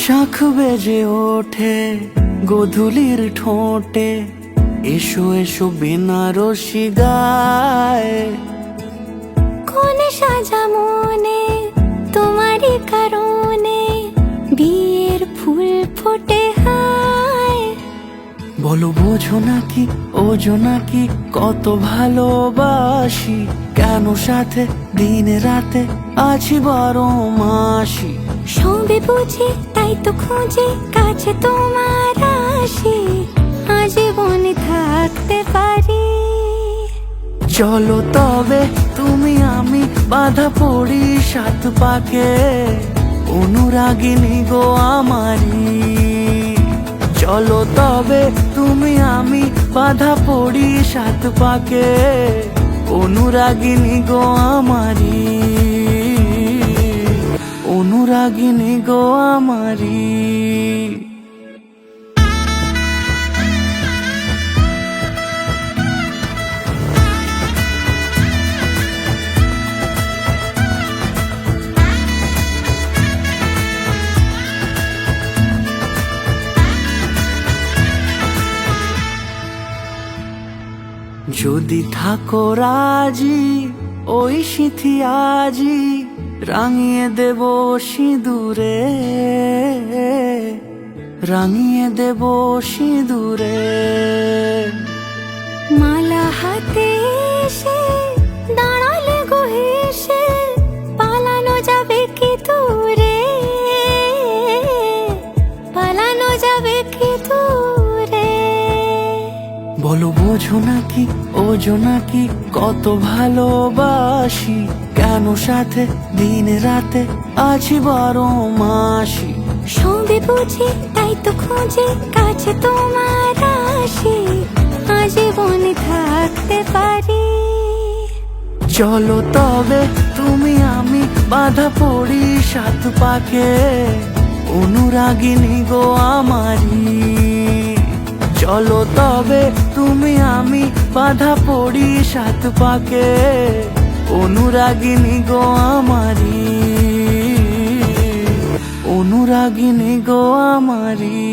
শাখ বেজে ওঠে গোধূলির ঠোঁটে, এসো এসো বেনারসি গায়। কোন সাজা মনে তোমারই কারণে, বিয়ের ফুল ফোটে হায়। বলো বোঝো নাকি ওজো নাকি কত ভালোবাসি, কেন সাথে দিনে রাতে আছি 12 মাসি। সবে বুঝি তাই তো খুঁজে কাছে তোমার আসি, আজীবনে থাকতে পারি। চলো তবে তুমি আমি বাধা পড়ি 7 পাকে, অনুরাগিনী গো আমারি। চলো তবে তুমি আমি বাধা পড়ি 7 পাকে, অনুরাগিনী গো আমারি, অনুরাগিনী গো আমারি। যদি থাকো রাজি ওই সিঁথি আজি, রাঙিয়ে দেব সিঁদুরে, রাঙিয়ে দেব সিঁদুরে। মালা হাতে এসে দাঁড়ালে গো হেসে, পালানো যাবে কি দূরে, পালানো যাবে কি দূরে। বলো বোঝো নাকি ওজো নাকি কত ভালোবাসি, কেন সাথে দিনে রাতে আছি 12 মাসি। সবে বুঝি তাই তো খুঁজে কাছে তোমার আসি, আজীবনে থাকতে পারি। চলো তবে তুমি আমি বাধা পড়ি 7 পাকে, অনুরাগিনী গো আমারি। চলো তবে তুমি আমি বাধা পড়ি 7 পাকে, অনুরাগিনী গো আমারি, অনুরাগিনী গো আমারি।